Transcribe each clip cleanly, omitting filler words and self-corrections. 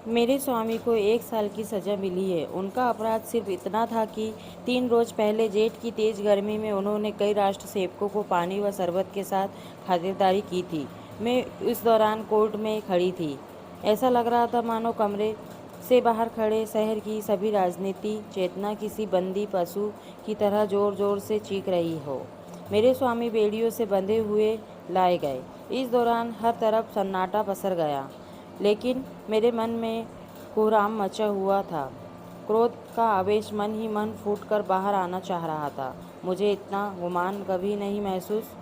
मेरे स्वामी को 1 साल की सज़ा मिली है। उनका अपराध सिर्फ इतना था कि 3 रोज़ पहले जेठ की तेज़ गर्मी में उन्होंने कई राष्ट्र सेवकों को पानी व शरबत के साथ खातिरदारी की थी। मैं इस दौरान कोर्ट में खड़ी थी। ऐसा लग रहा था मानो कमरे से बाहर खड़े शहर की सभी राजनीति चेतना किसी बंदी पशु की तरह ज़ोर ज़ोर से चीख रही हो। मेरे स्वामी बेड़ियों से बंधे हुए लाए गए। इस दौरान हर तरफ सन्नाटा पसर गया, लेकिन मेरे मन में कोहराम मचा हुआ था। क्रोध का आवेश मन ही मन फूटकर बाहर आना चाह रहा था। मुझे इतना गुमान कभी नहीं महसूस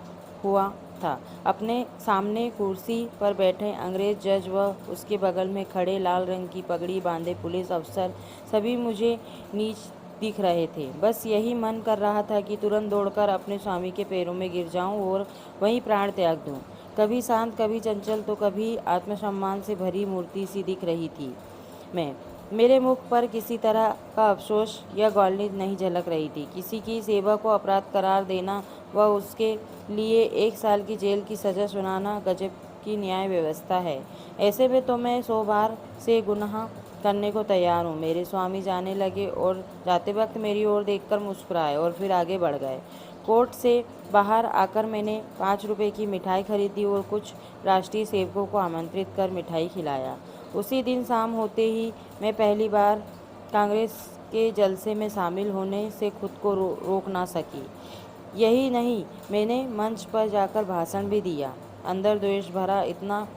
हुआ था। अपने सामने कुर्सी पर बैठे अंग्रेज जज व उसके बगल में खड़े लाल रंग की पगड़ी बांधे पुलिस अफसर सभी मुझे नीच दिख रहे थे। बस यही मन कर रहा था कि तुरंत दौड़कर अपने स्वामी के पैरों में गिर जाऊं और वहीं प्राण त्याग दूं। कभी शांत, कभी चंचल, तो कभी आत्मसम्मान से भरी मूर्ति सी दिख रही थी मैं। मेरे मुख पर किसी तरह का अफसोस या गौलनी नहीं झलक रही थी। किसी की सेवा को अपराध करार देना व उसके लिए 1 साल की जेल की सज़ा सुनाना गजब की न्याय व्यवस्था है। ऐसे में तो मैं 100 बार से गुनाह करने को तैयार हूँ। मेरे स्वामी जाने लगे और जाते वक्त मेरी ओर देखकर मुस्कुराए और फिर आगे बढ़ गए। कोर्ट से बाहर आकर मैंने 5 रुपए की मिठाई खरीदी और कुछ राष्ट्रीय सेवकों को आमंत्रित कर मिठाई खिलाया। उसी दिन शाम होते ही मैं पहली बार कांग्रेस के जलसे में शामिल होने से खुद को रोक ना सकी। यही नहीं, मैंने मंच पर जाकर भाषण भी दिया। अंदर द्वेष इतना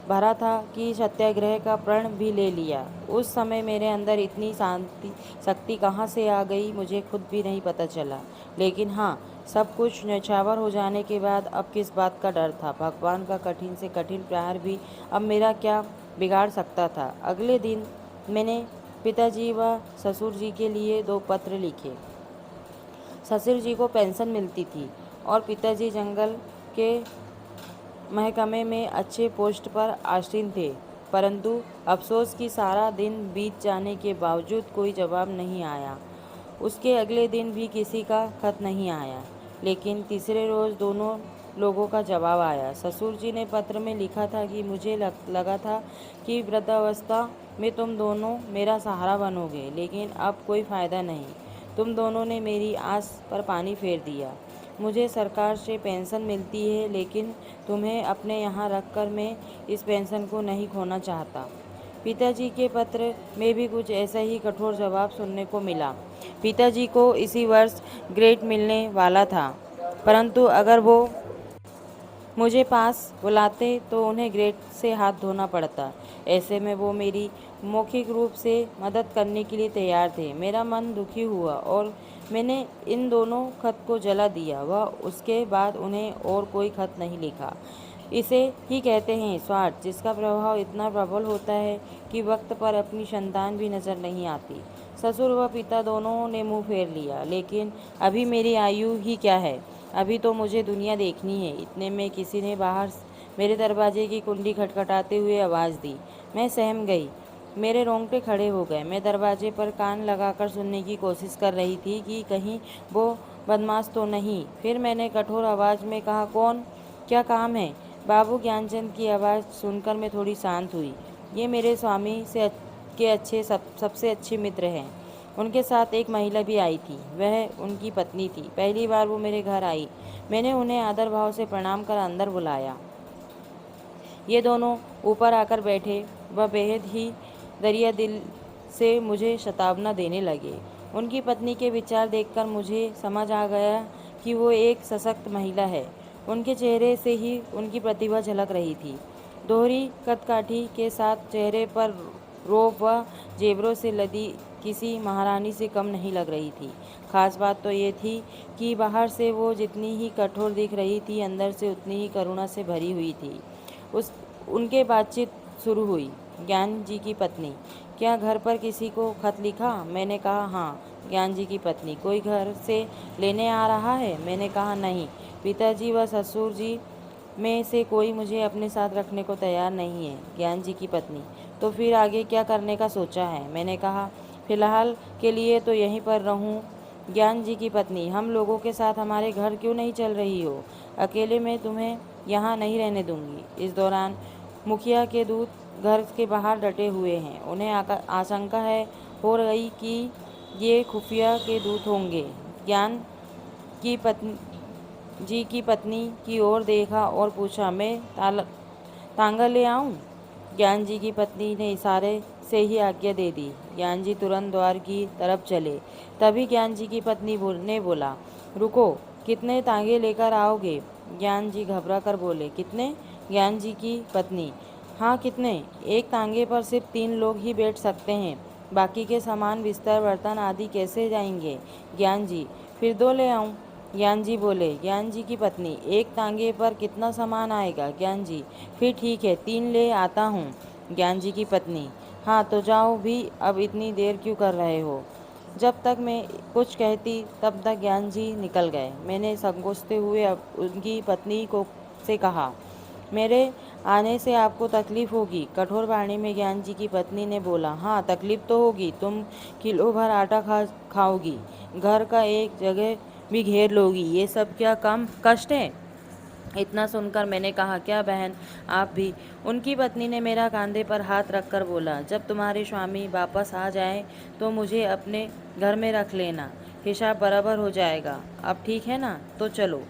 भरा था कि सत्याग्रह का प्रण भी ले लिया। उस समय मेरे अंदर इतनी शांति शक्ति कहाँ से आ गई मुझे खुद भी नहीं पता चला। लेकिन हाँ, सब कुछ न्यौछावर हो जाने के बाद अब किस बात का डर था। भगवान का कठिन से कठिन प्रहार भी अब मेरा क्या बिगाड़ सकता था। अगले दिन मैंने पिताजी व ससुर जी के लिए 2 पत्र लिखे। ससुर जी को पेंशन मिलती थी और पिताजी जंगल के महकमे में अच्छे पोस्ट पर आसीन थे, परंतु अफसोस कि सारा दिन बीत जाने के बावजूद कोई जवाब नहीं आया। उसके अगले दिन भी किसी का खत नहीं आया, लेकिन तीसरे रोज़ दोनों लोगों का जवाब आया। ससुर जी ने पत्र में लिखा था कि मुझे लगा था कि वृद्धावस्था में तुम दोनों मेरा सहारा बनोगे, लेकिन अब कोई फ़ायदा नहीं। तुम दोनों ने मेरी आस पर पानी फेर दिया। मुझे सरकार से पेंशन मिलती है, लेकिन तुम्हें अपने यहाँ रखकर मैं इस पेंशन को नहीं खोना चाहता। पिताजी के पत्र में भी कुछ ऐसा ही कठोर जवाब सुनने को मिला। पिताजी को इसी वर्ष ग्रेड मिलने वाला था, परंतु अगर वो मुझे पास बुलाते तो उन्हें ग्रेड से हाथ धोना पड़ता। ऐसे में वो मेरी मौखिक रूप से मदद करने के लिए तैयार थे। मेरा मन दुखी हुआ और मैंने इन दोनों खत को जला दिया व उसके बाद उन्हें और कोई खत नहीं लिखा। इसे ही कहते हैं स्वार्थ, जिसका प्रभाव इतना प्रबल होता है कि वक्त पर अपनी संतान भी नज़र नहीं आती। ससुर व पिता दोनों ने मुंह फेर लिया, लेकिन अभी मेरी आयु ही क्या है, अभी तो मुझे दुनिया देखनी है। इतने में किसी ने बाहर मेरे दरवाजे की कुंडी खटखटाते हुए आवाज़ दी। मैं सहम गई, मेरे रोंगटे खड़े हो गए। मैं दरवाजे पर कान लगाकर सुनने की कोशिश कर रही थी कि कहीं वो बदमाश तो नहीं। फिर मैंने कठोर आवाज़ में कहा, कौन, क्या काम है? बाबू ज्ञानचंद की आवाज़ सुनकर मैं थोड़ी शांत हुई। ये मेरे स्वामी से के सबसे अच्छे मित्र हैं। उनके साथ एक महिला भी आई थी, वह उनकी पत्नी थी। पहली बार वो मेरे घर आई। मैंने उन्हें आदर भाव से प्रणाम कर अंदर बुलाया। ये दोनों ऊपर आकर बैठे व बेहद ही दरिया दिल से मुझे शतावना देने लगे। उनकी पत्नी के विचार देखकर मुझे समझ आ गया कि वो एक सशक्त महिला है। उनके चेहरे से ही उनकी प्रतिभा झलक रही थी। दोहरी कदकाठी के साथ चेहरे पर रोब व जेवरों से लदी किसी महारानी से कम नहीं लग रही थी। खास बात तो ये थी कि बाहर से वो जितनी ही कठोर दिख रही थी, अंदर से उतनी ही करुणा से भरी हुई थी। उनके बातचीत शुरू हुई। ज्ञान जी की पत्नी, क्या घर पर किसी को खत लिखा? मैंने कहा, हाँ। ज्ञान जी की पत्नी, कोई घर से लेने आ रहा है? मैंने कहा, नहीं। पिताजी व ससुर जी में से कोई मुझे अपने साथ रखने को तैयार नहीं है। ज्ञान जी की पत्नी, तो फिर आगे क्या करने का सोचा है? मैंने कहा, फिलहाल के लिए तो यहीं पर रहूं। ज्ञान जी की पत्नी, हम लोगों के साथ हमारे घर क्यों नहीं चल रही हो? अकेले मैं तुम्हें यहाँ नहीं रहने दूंगी। इस दौरान मुखिया के दूत घर के बाहर डटे हुए हैं। उन्हें आशंका हो रही कि ये खुफिया के दूत होंगे। ज्ञान की पत्नी जी की पत्नी की ओर देखा और पूछा, मैं तांगा ले आऊं? ज्ञान जी की पत्नी ने इशारे से ही आज्ञा दे दी। ज्ञान जी तुरंत द्वार की तरफ चले। तभी ज्ञान जी की पत्नी ने बोला, रुको, कितने तांगे लेकर आओगे? ज्ञान जी घबरा कर बोले, कितने? ज्ञान जी की पत्नी, हाँ कितने? एक तांगे पर सिर्फ 3 लोग ही बैठ सकते हैं। बाकी के सामान, बिस्तर, बर्तन आदि कैसे जाएंगे? ज्ञान जी, फिर 2 ले आऊं? ज्ञान जी बोले। ज्ञान जी की पत्नी, एक तांगे पर कितना सामान आएगा? ज्ञान जी, फिर ठीक है, 3 ले आता हूँ। ज्ञान जी की पत्नी, हाँ तो जाओ भी, अब इतनी देर क्यों कर रहे हो? जब तक मैं कुछ कहती तब तक ज्ञान जी निकल गए। मैंने संकोचते हुए उनकी पत्नी को से कहा, मेरे आने से आपको तकलीफ होगी। कठोर वाणी में ज्ञान जी की पत्नी ने बोला, हाँ तकलीफ तो होगी, तुम किलो भर आटा खाओगी, घर का एक जगह भी घेर लोगी, ये सब क्या कम कष्ट है? इतना सुनकर मैंने कहा, क्या बहन आप भी? उनकी पत्नी ने मेरा कंधे पर हाथ रखकर बोला, जब तुम्हारे स्वामी वापस आ जाएं तो मुझे अपने घर में रख लेना, हिसाब बराबर हो जाएगा। अब ठीक है ना? तो चलो,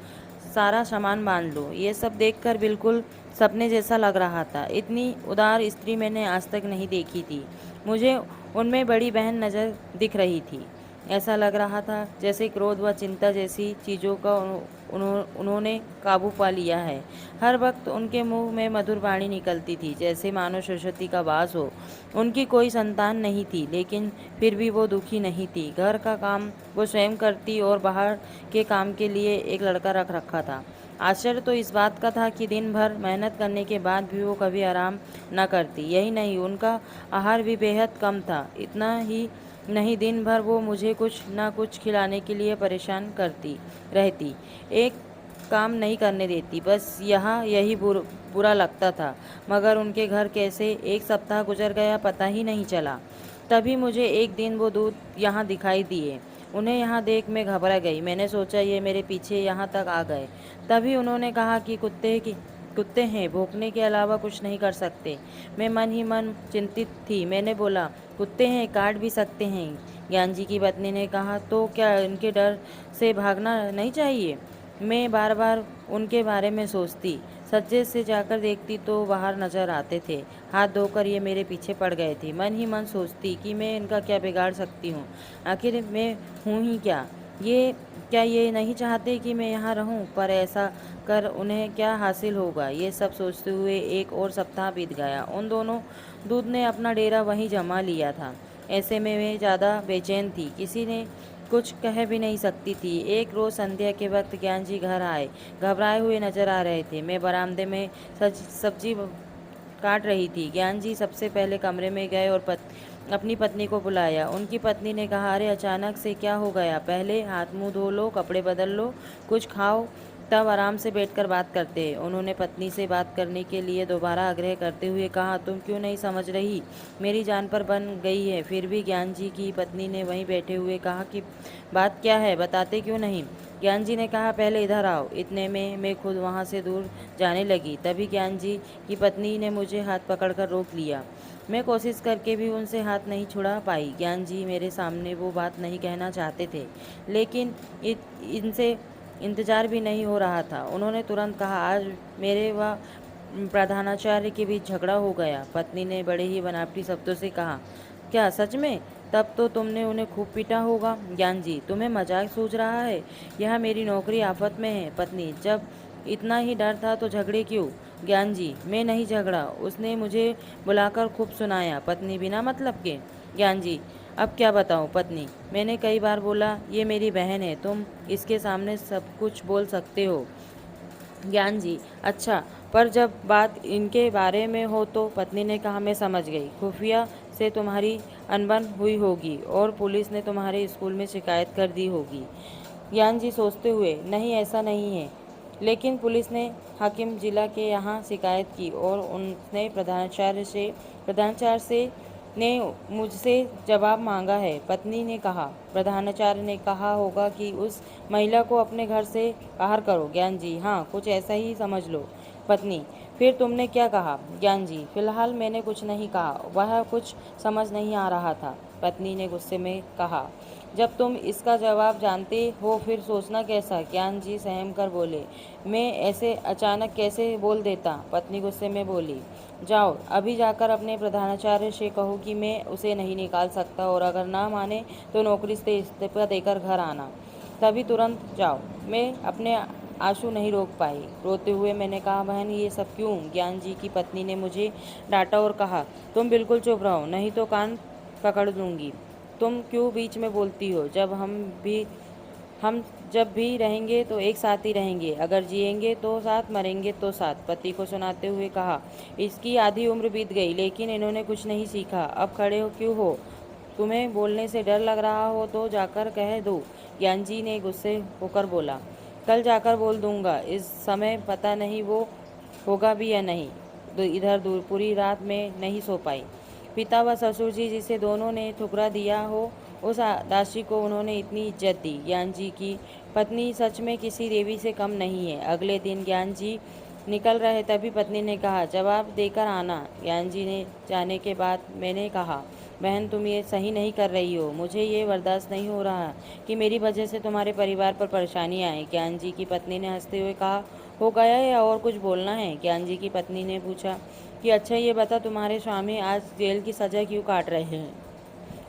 सारा सामान बांध लो। ये सब देखकर बिल्कुल सपने जैसा लग रहा था। इतनी उदार स्त्री मैंने आज तक नहीं देखी थी। मुझे उनमें बड़ी बहन नज़र दिख रही थी। ऐसा लग रहा था जैसे क्रोध व चिंता जैसी चीज़ों का उन्होंने काबू पा लिया है। हर वक्त उनके मुंह में मधुर वाणी निकलती थी, जैसे मानो सरस्वती का वास हो। उनकी कोई संतान नहीं थी, लेकिन फिर भी वो दुखी नहीं थी। घर का काम वो स्वयं करती और बाहर के काम के लिए एक लड़का रख रखा था। आश्चर्य तो इस बात का था कि दिन भर मेहनत करने के बाद भी वो कभी आराम न करती। यही नहीं, उनका आहार भी बेहद कम था। इतना ही नहीं, दिन भर वो मुझे कुछ ना कुछ खिलाने के लिए परेशान करती रहती। एक काम नहीं करने देती, बस यही बुरा लगता था। मगर उनके घर कैसे एक सप्ताह गुजर गया पता ही नहीं चला। तभी मुझे एक दिन वो दूत यहाँ दिखाई दिए। उन्हें यहाँ देख मैं घबरा गई। मैंने सोचा ये मेरे पीछे यहाँ तक आ गए। तभी उन्होंने कहा कि कुत्ते हैं, भौंकने के अलावा कुछ नहीं कर सकते। मैं मन ही मन चिंतित थी। मैंने बोला, कुत्ते हैं, काट भी सकते हैं। ज्ञान जी की पत्नी ने कहा, तो क्या इनके डर से भागना नहीं चाहिए? मैं बार बार उनके बारे में सोचती। सज्जे से जाकर देखती तो बाहर नजर आते थे। हाथ धोकर ये मेरे पीछे पड़ गए थे। मन ही मन सोचती कि मैं इनका क्या बिगाड़ सकती हूँ। आखिर मैं हूँ ही क्या? ये नहीं चाहते कि मैं यहाँ रहूँ, पर ऐसा कर उन्हें क्या हासिल होगा? ये सब सोचते हुए एक और सप्ताह बीत गया। उन दोनों दूध ने अपना डेरा वहीं जमा लिया था। ऐसे में मैं ज़्यादा बेचैन थी, किसी ने कुछ कह भी नहीं सकती थी। एक रोज़ संध्या के वक्त ज्ञान जी घर आए। घबराए हुए नजर आ रहे थे। मैं बरामदे में सब्जी काट रही थी। ज्ञान जी सबसे पहले कमरे में गए और अपनी पत्नी को बुलाया। उनकी पत्नी ने कहा, अरे अचानक से क्या हो गया? पहले हाथ मुंह धो लो, कपड़े बदल लो, कुछ खाओ, तब आराम से बैठकर बात करते हैं। उन्होंने पत्नी से बात करने के लिए दोबारा आग्रह करते हुए कहा, तुम क्यों नहीं समझ रही? मेरी जान पर बन गई है। फिर भी ज्ञान जी की पत्नी ने वहीं बैठे हुए कहा कि बात क्या है, बताते क्यों नहीं? ज्ञान जी ने कहा, पहले इधर आओ। इतने में मैं खुद वहाँ से दूर जाने लगी। तभी ज्ञान जी की पत्नी ने मुझे हाथ पकड़कर रोक लिया। मैं कोशिश करके भी उनसे हाथ नहीं छुड़ा पाई। ज्ञान जी मेरे सामने वो बात नहीं कहना चाहते थे, लेकिन इनसे इंतजार भी नहीं हो रहा था। उन्होंने तुरंत कहा, आज मेरे व प्रधानाचार्य के बीच झगड़ा हो गया। पत्नी ने बड़े ही बनावटी शब्दों से कहा, क्या सच में? तब तो तुमने उन्हें खूब पीटा होगा। ज्ञान जी, तुम्हें मजाक सूझ रहा है? यह मेरी नौकरी आफत में है। पत्नी, जब इतना ही डर था तो झगड़े क्यों? ज्ञान जी, मैं नहीं झगड़ा, उसने मुझे बुलाकर खूब सुनाया। पत्नी, बिना मतलब के? ज्ञान जी, अब क्या बताऊं? पत्नी, मैंने कई बार बोला ये मेरी बहन है, तुम इसके सामने सब कुछ बोल सकते हो। ज्ञान जी, अच्छा, पर जब बात इनके बारे में हो तो? पत्नी ने कहा, मैं समझ गई, खुफिया से तुम्हारी अनबन हुई होगी और पुलिस ने तुम्हारे स्कूल में शिकायत कर दी होगी। ज्ञान जी सोचते हुए, नहीं ऐसा नहीं है, लेकिन पुलिस ने हाकिम जिला के यहाँ शिकायत की और उनने प्रधानाचार्य से ने मुझसे जवाब मांगा है। पत्नी ने कहा, प्रधानाचार्य ने कहा होगा कि उस महिला को अपने घर से बाहर करो। ज्ञान जी, हाँ, कुछ ऐसा ही समझ लो। पत्नी, फिर तुमने क्या कहा? ज्ञान जी: फिलहाल मैंने कुछ नहीं कहा, वह कुछ समझ नहीं आ रहा था। पत्नी ने गुस्से में कहा: जब तुम इसका जवाब जानते हो फिर सोचना कैसा? ज्ञान जी सहम कर बोले: मैं ऐसे अचानक कैसे बोल देता? पत्नी गुस्से में बोली: जाओ अभी जाकर अपने प्रधानाचार्य से कहो कि मैं उसे नहीं निकाल सकता, और अगर ना माने तो नौकरी से इस्तीफा देकर घर आना। तभी तुरंत जाओ। मैं अपने आंसू नहीं रोक पाई। रोते हुए मैंने कहा: बहन, ये सब क्यों? ज्ञान जी की पत्नी ने मुझे डांटा और कहा: तुम बिल्कुल चुप रहो, नहीं तो कान पकड़ दूंगी। तुम क्यों बीच में बोलती हो? हम जब भी रहेंगे तो एक साथ ही रहेंगे, अगर जिएंगे तो साथ, मरेंगे तो साथ। पति को सुनाते हुए कहा: इसकी आधी उम्र बीत गई लेकिन इन्होंने कुछ नहीं सीखा। अब खड़े हो क्यों हो? तुम्हें बोलने से डर लग रहा हो तो जाकर कह दो। ज्ञान जी ने गुस्से होकर बोला: कल जाकर बोल दूंगा, इस समय पता नहीं वो होगा भी या नहीं। इधर दूर पूरी रात में नहीं सो पाई। पिता व ससुर जी जिसे दोनों ने ठुकरा दिया हो, उस दासी को उन्होंने इतनी इज्जत दी। ज्ञान जी की पत्नी सच में किसी देवी से कम नहीं है। अगले दिन ज्ञान जी निकल रहे तभी पत्नी ने कहा: जवाब देकर आना। ज्ञान जी ने जाने के बाद मैंने कहा: बहन, तुम ये सही नहीं कर रही हो। मुझे ये बर्दाश्त नहीं हो रहा कि मेरी वजह से तुम्हारे परिवार पर परेशानी आए। ज्ञान जी की पत्नी ने हंसते हुए कहा: हो गया या और कुछ बोलना है? ज्ञान जी की पत्नी ने पूछा कि अच्छा ये बता, तुम्हारे स्वामी आज जेल की सज़ा क्यों काट रहे हैं?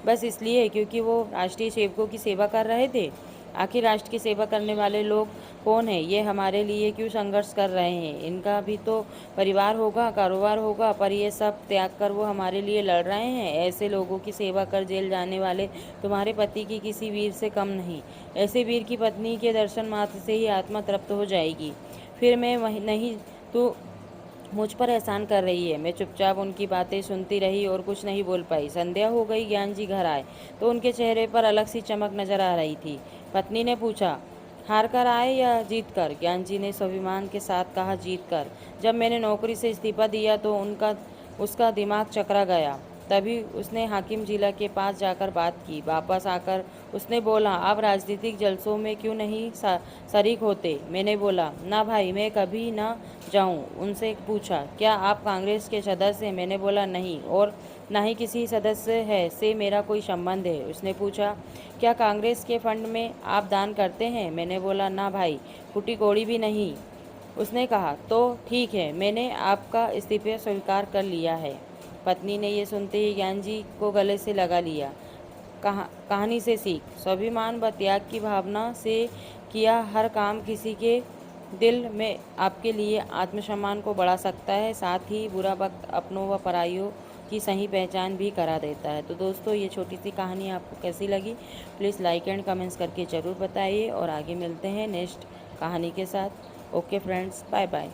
बस इसलिए क्योंकि वो राष्ट्रीय सेवकों की सेवा कर रहे थे। आखिर राष्ट्र की सेवा करने वाले लोग कौन हैं? ये हमारे लिए क्यों संघर्ष कर रहे हैं? इनका भी तो परिवार होगा, कारोबार होगा, पर ये सब त्याग कर वो हमारे लिए लड़ रहे हैं। ऐसे लोगों की सेवा कर जेल जाने वाले तुम्हारे पति की किसी वीर से कम नहीं। ऐसे वीर की पत्नी के दर्शन मात्र से ही आत्मा तृप्त हो जाएगी। फिर मैं वही नहीं, तो मुझ पर एहसान कर रही है। मैं चुपचाप उनकी बातें सुनती रही और कुछ नहीं बोल पाई। संध्या हो गई। ज्ञान जी घर आए तो उनके चेहरे पर अलग सी चमक नजर आ रही थी। पत्नी ने पूछा: हार कर आए या जीत कर? ज्ञान जी ने स्वाभिमान के साथ कहा: जीत कर। जब मैंने नौकरी से इस्तीफा दिया तो उसका दिमाग चकरा गया। तभी उसने हाकिम जिला के पास जाकर बात की। वापस आकर उसने बोला: आप राजनीतिक जलसों में क्यों नहीं शरीक होते? मैंने बोला: ना भाई, मैं कभी ना जाऊं। उनसे पूछा: क्या आप कांग्रेस के सदस्य हैं? मैंने बोला: नहीं, और ना ही किसी सदस्य है से मेरा कोई संबंध है। उसने पूछा: क्या कांग्रेस के फंड में आप दान करते हैं? मैंने बोला: ना भाई, फूटी कौड़ी भी नहीं। उसने कहा: तो ठीक है, मैंने आपका इस्तीफा स्वीकार कर लिया है। पत्नी ने ये सुनते ही ज्ञान जी को गले से लगा लिया। कहानी से सीख: स्वाभिमान व त्याग की भावना से किया हर काम किसी के दिल में आपके लिए आत्मसम्मान को बढ़ा सकता है, साथ ही बुरा वक्त अपनों व पराइयों की सही पहचान भी करा देता है। तो दोस्तों, ये छोटी सी कहानी आपको कैसी लगी? प्लीज़ लाइक एंड कमेंट्स करके ज़रूर बताइए, और आगे मिलते हैं नेक्स्ट कहानी के साथ। Okay friends, bye bye.